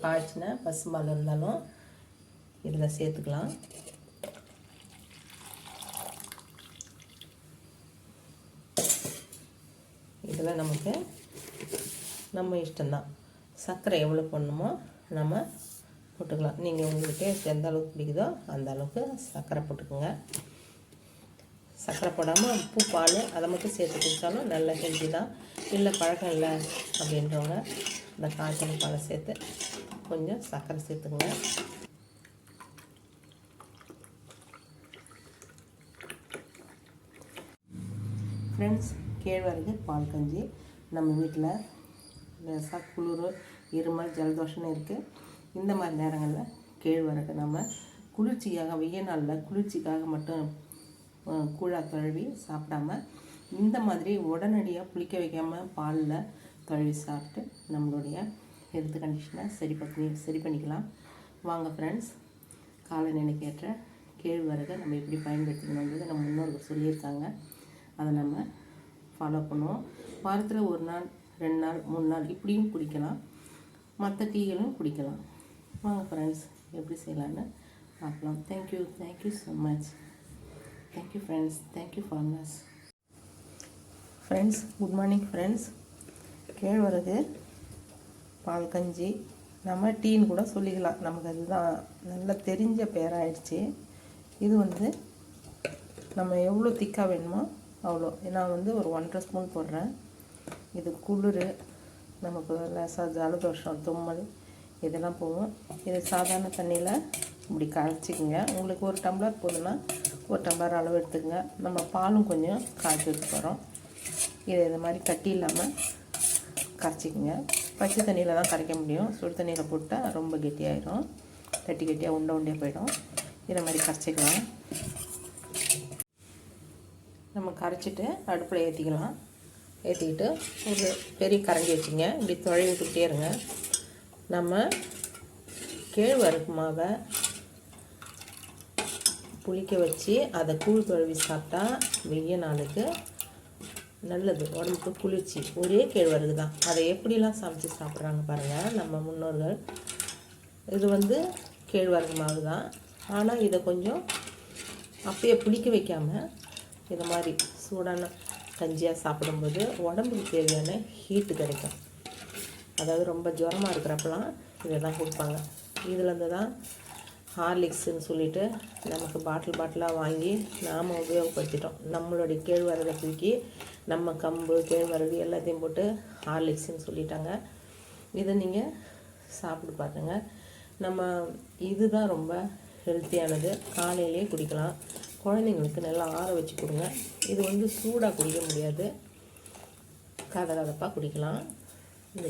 காய்ச்சின பசும்பால் இருந்தாலும் இதில் சேர்த்துக்கலாம். இதில் நமக்கு நம்ம இஷ்டம்தான், சர்க்கரை எவ்வளோ போடணுமோ நம்ம போட்டுக்கலாம். நீங்கள் உங்களுக்கு டேஸ்ட் எந்த அளவுக்கு பிடிக்குதோ அந்த அளவுக்கு சர்க்கரை போட்டுக்கோங்க. சர்க்கரை போடாமல் உப்பு பால் அதை மட்டும் சேர்த்து குடித்தாலும் நல்ல ஹெல்த்தி தான். இல்லை பழக்கம் இல்லை அப்படின்றவங்க இந்த காய்ச்சல் பாலை சேர்த்து கொஞ்சம் சர்க்கரை சேர்த்துக்குங்க. ஃப்ரெண்ட்ஸ், கேழ்வரகு பால் கஞ்சி நம்ம வீட்டில் லேசாக குளிர், இருமல், ஜலதோஷம்னு இருக்குது. இந்த மாதிரி நேரங்களில் கேழ்வரகு நம்ம குளிர்ச்சிக்காக, வெய்ய நாளில் குளிர்ச்சிக்காக மட்டும் கூழாக கழுவி சாப்பிடாம இந்த மாதிரி உடனடியாக புளிக்க வைக்காமல் பாலில் கழுவி சாப்பிட்டு நம்மளுடைய ஹெல்த் கண்டிஷனை சரி பண்ணிக்கலாம். வாங்க ஃப்ரெண்ட்ஸ், காலநிலைக்கு ஏற்ற கேழ்வரகை நம்ம எப்படி பயன்படுத்திக்கணுன்றது நம்ம முன்னோர்கள் சொல்லியிருக்காங்க. அதை நம்ம ஃபாலோ பண்ணுவோம். வாரத்தில் 1 நாள், 2 நாள், 3 நாள் இப்படியும் குடிக்கலாம். மற்ற டீகளும் குடிக்கலாம். வாங்க ஃப்ரெண்ட்ஸ், எப்படி செய்யலான்னு பார்க்கலாம். Thank you so much. Thank you friends, thank you farmers. Friends, good morning friends. கேழ்வரகு பால் கஞ்சி, நம்ம டீன்னு கூட சொல்லிக்கலாம். நமக்கு அதுதான் நல்லா தெரிஞ்ச பேராகிடுச்சு. இது நம்ம எவ்வளோ திக்காக வேணுமோ அவ்வளோ. நான் ஒரு 1.5 ஸ்பூன் போடுறேன். இது குளிர், நமக்கு லேசாக ஜலதோஷம், தும்மல் இதெல்லாம் போகும். இது சாதாரண தண்ணியில் இப்படி கரைச்சிக்கோங்க. உங்களுக்கு 1 டம்ளர் போதுன்னா 1 டம்ளர் அளவு எடுத்துக்கங்க. நம்ம பாலும் கொஞ்சம் காய்ச்சி ஊற்ற போகிறோம். இது மாதிரி கட்டி இல்லாமல் கரைச்சிக்கோங்க. பச்சை தண்ணியில் தான் கரைக்க முடியும். சுடு தண்ணியில் போட்டால் ரொம்ப கெட்டியாயிடும், கெட்டியாக உண்டையாக போயிடும். இதை மாதிரி கரைச்சிக்கலாம். நம்ம கரைச்சிட்டு அடுப்பில் ஏற்றிக்கிட்டு ஒரு பெரிய கரண்டி வச்சுங்க. இப்படி துழவி விட்டுக்கிட்டே இருங்க. நம்ம கேழ்வரகு மாவை புளிக்க வச்சு அதை கூழ் கழுவி சாப்பிட்டா வெய்ய நாளுக்கு நல்லது, உடம்புக்கு குளிர்ச்சி. ஒரே கேழ்வரகு தான், அதை எப்படிலாம் சமைச்சு சாப்பிட்றாங்க பாருங்கள் நம்ம முன்னோர்கள். இது கேழ்வரகு மாவு தான். ஆனால் இதை கொஞ்சம் அப்பயே புளிக்க வைக்காமல் இது மாதிரி சூடான கஞ்சியாக சாப்பிடும்போது உடம்புக்கு தேவையான ஹீட்டு கிடைக்கும். அதாவது ரொம்ப ஜுரமாக இருக்கிறப்பெல்லாம் இதை தான் கொடுப்பாங்க. இதுலேருந்து தான் ஹார்லிக்ஸுன்னு சொல்லிட்டு நமக்கு பாட்டிலாக வாங்கி நாம் உபயோகப்படுத்திட்டோம். நம்மளுடைய கேழ்வரகை தூக்கி நம்ம கம்பு, கேழ்வரகு எல்லாத்தையும் போட்டு ஹார்லிக்ஸுன்னு சொல்லிட்டாங்க. இதை நீங்கள் சாப்பிட்டு பாருங்க. நம்ம இதுதான் ரொம்ப ஹெல்த்தியானது. காலையிலே குடிக்கலாம். குழந்தைங்களுக்கு நல்லா ஆற வச்சு கொடுங்க. இது சூடாக குடிக்க முடியாது, கதகதப்பாக குடிக்கலாம். இந்த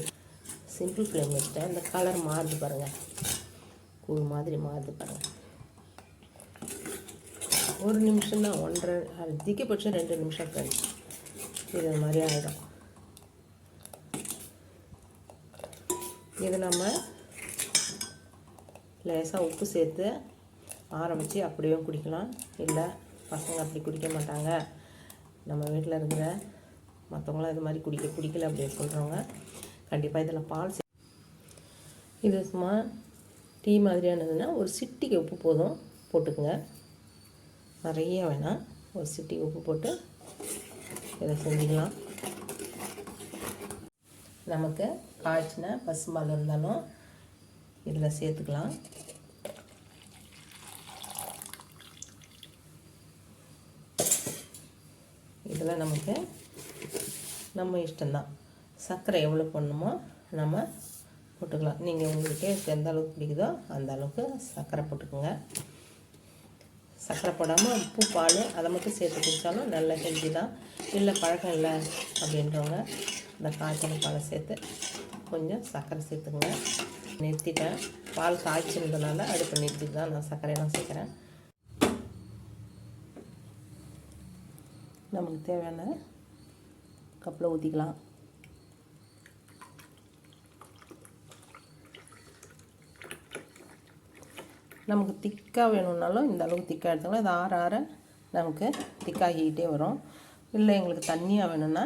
சிம்பிள் ஃப்ளேம் வச்சுட்டேன். இந்த கலர் மாறுது பாருங்கள், கூழ் மாதிரி மாறுது பாருங்கள். 1 நிமிஷம் தான், 1.5 அதிகபட்சம் 2 நிமிஷம் ஃப்ரெண்ட்ஸ். இது மாதிரி ஆகிடும். இது நம்ம லேசாக உப்பு சேர்த்து ஆரம்பித்து அப்படியே குடிக்கலாம். இல்லை பசங்க அப்படி குடிக்க மாட்டாங்க, நம்ம வீட்டில் இருக்கிற மற்றவங்களாம் இது மாதிரி பிடிக்கல அப்படின்னு சொல்கிறவங்க கண்டிப்பாக இதில் பால் இது சும்மா டீ மாதிரியானதுன்னா ஒரு சிட்டிக்கு உப்பு போதும், போட்டுக்குங்க. நிறைய வேணாம், ஒரு சிட்டிக்கு உப்பு போட்டு இதை செஞ்சுக்கலாம். நமக்கு காய்ச்சின பசும்பால் இருந்தாலும் இதில் சேர்த்துக்கலாம். இதில் நமக்கு நம்ம இஷ்டம்தான், சர்க்கரை எவ்வளோ போடணுமோ நம்ம போட்டுக்கலாம். நீங்கள் உங்களுக்கு டேஸ்ட் எந்த அளவுக்கு பிடிக்குதோ அந்த அளவுக்கு சர்க்கரை போட்டுக்கோங்க. சர்க்கரை போடாமல் உப்பு பால் அதை மட்டும் சேர்த்து குடித்தாலும் நல்ல ஹெல்த்தி தான். இல்லை பழக்கம் இல்லை அப்படின்றவங்க இந்த காய்ச்சல் பாலை சேர்த்து கொஞ்சம் சர்க்கரை சேர்த்துக்குங்க. நிறுத்திட்டேன், பால் காய்ச்சிருந்தனால அடுப்பு நிறுத்திட்டு தான் நான் சர்க்கரையெல்லாம் சேர்க்குறேன். நமக்கு தேவையான கப்பில் ஊற்றிக்கலாம். நமக்கு திக்காக வேணும்னாலும் இந்த அளவுக்கு திக்காக எடுத்துக்கலாம். இது ஆற ஆற நமக்கு திக்காகிக்கிட்டே வரும். இல்லை எங்களுக்கு தண்ணியாக வேணும்னா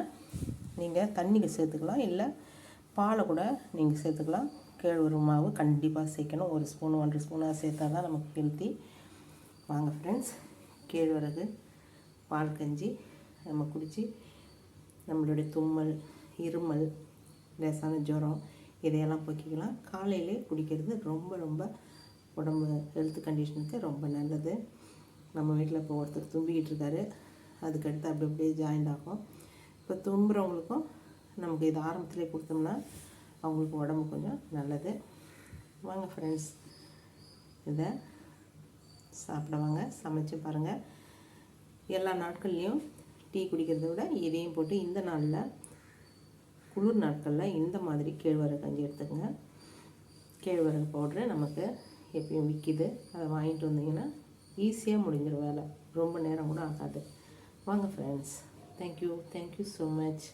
நீங்கள் தண்ணிக்கு சேர்த்துக்கலாம், இல்லை பாலை கூட நீங்கள் சேர்த்துக்கலாம். கேழ்வரகு மாவு கண்டிப்பாக சேர்க்கணும். 1 ஸ்பூன் 1.5 ஸ்பூனாக சேர்த்தா தான் நமக்கு ஹெல்த்தி. வாங்க ஃப்ரெண்ட்ஸ், கேழ்வரகு பால் கஞ்சி நம்ம குடித்து நம்மளுடைய தும்மல், இருமல், லேசான ஜுரம் இதையெல்லாம் போக்கிக்கலாம். காலையிலே குடிக்கிறது ரொம்ப ரொம்ப உடம்பு ஹெல்த் கண்டிஷனுக்கு ரொம்ப நல்லது. நம்ம வீட்டில் இப்போ ஒருத்தர் தும்பிக்கிட்டு இருக்காரு, அதுக்கடுத்து அப்படி அப்படியே ஜாயிண்ட் ஆகும். இப்போ தும்புறவங்களுக்கும் நமக்கு இது ஆரம்பத்திலே கொடுத்தோம்னா அவங்களுக்கு உடம்பு கொஞ்சம் நல்லது. வாங்க ஃப்ரெண்ட்ஸ், இதை சாப்பிடுவாங்க, சமைச்சு பாருங்கள். எல்லா நாட்கள்லேயும் டீ குடிக்கிறத விட இதையும் போட்டு இந்த நாளில், குளிர் நாட்களில் இந்த மாதிரி கேழ்வரகு கஞ்சி எடுத்துக்கங்க. கேழ்வரகு பவுட்ரு நமக்கு எப்பயும் விற்கிது, அதை வாங்கிட்டு வந்தீங்கன்னா ஈஸியாக முடிஞ்சிடும் வேலை, ரொம்ப நேரம் கூட ஆகாது. வாங்க ஃப்ரெண்ட்ஸ், தேங்க்யூ ஸோ மச்.